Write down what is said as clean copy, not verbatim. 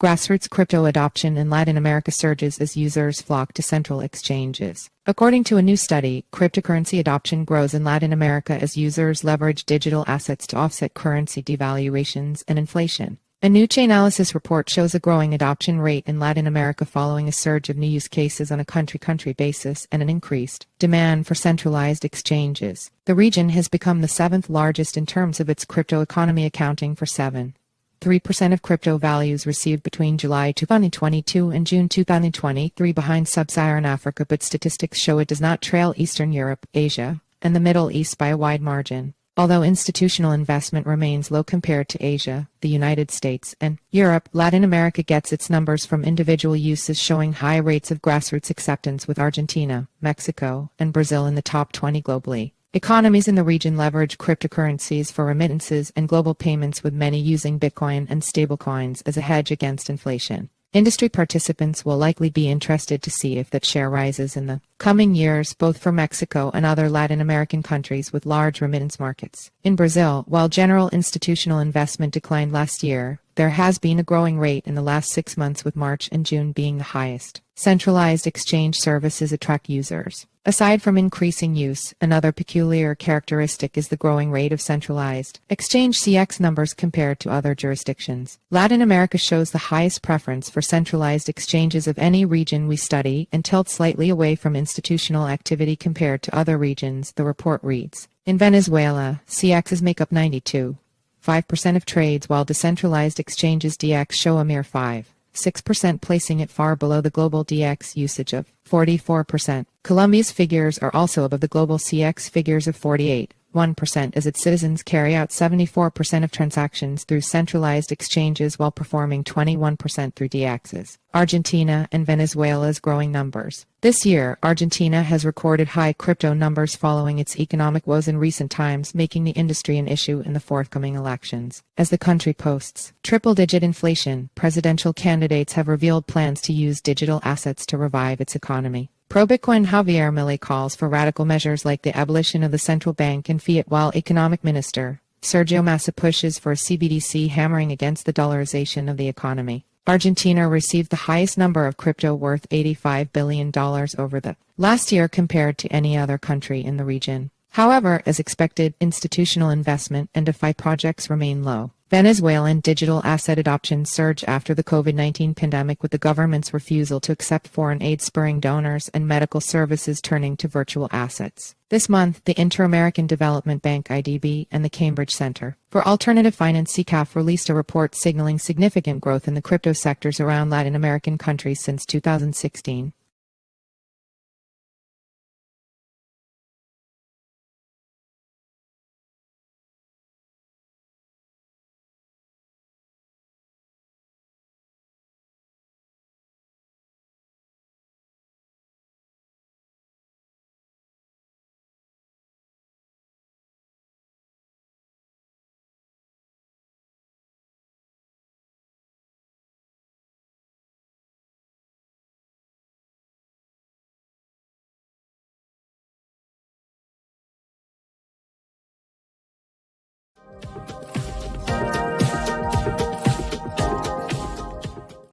Grassroots crypto adoption in Latin America surges as users flock to central exchanges. According to a new study, cryptocurrency adoption grows in Latin America as users leverage digital assets to offset currency devaluations and inflation. A new Chainalysis report shows a growing adoption rate in Latin America following a surge of new use cases on a country-country basis and an increased demand for centralized exchanges. The region has become the seventh largest in terms of its crypto economy, accounting for 7.3% of crypto values received between July 2022 and June 2023, behind Sub-Saharan Africa, but statistics show it does not trail Eastern Europe, Asia, and the Middle East by a wide margin. Although institutional investment remains low compared to Asia, the United States, and Europe, Latin America gets its numbers from individual uses, showing high rates of grassroots acceptance, with Argentina, Mexico, and Brazil in the top 20 globally. Economies in the region leverage cryptocurrencies for remittances and global payments, with many using Bitcoin and stablecoins as a hedge against inflation. Industry participants will likely be interested to see if that share rises in the coming years, both for Mexico and other Latin American countries with large remittance markets. In Brazil, while general institutional investment declined last year, there has been a growing rate in the last 6 months, with March and June being the highest. Centralized exchange services attract users. Aside from increasing use, another peculiar characteristic is the growing rate of centralized exchange CX numbers compared to other jurisdictions. Latin America shows the highest preference for centralized exchanges of any region we study, and tilts slightly away from institutional activity compared to other regions, the report reads. In Venezuela, CXs make up 92.5% of trades, while decentralized exchanges DX show a mere 5.6%, placing it far below the global DX usage of 44%. Colombia's figures are also above the global CX figures of 48.1%, as its citizens carry out 74% of transactions through centralized exchanges while performing 21% through DXs. Argentina and Venezuela's growing numbers. This year, Argentina has recorded high crypto numbers following its economic woes in recent times, making the industry an issue in the forthcoming elections. As the country posts triple-digit inflation, presidential candidates have revealed plans to use digital assets to revive its economy. Pro-Bitcoin Javier Milei calls for radical measures like the abolition of the central bank and fiat, while Economic Minister Sergio Massa pushes for a CBDC, hammering against the dollarization of the economy. Argentina received the highest number of crypto, worth $85 billion over the last year compared to any other country in the region. However, as expected, institutional investment and DeFi projects remain low. Venezuelan digital asset adoption surged after the COVID-19 pandemic, with the government's refusal to accept foreign aid spurring donors and medical services turning to virtual assets. This month, the Inter-American Development Bank (IDB) and the Cambridge Center for Alternative Finance (CCAF) released a report signaling significant growth in the crypto sectors around Latin American countries since 2016.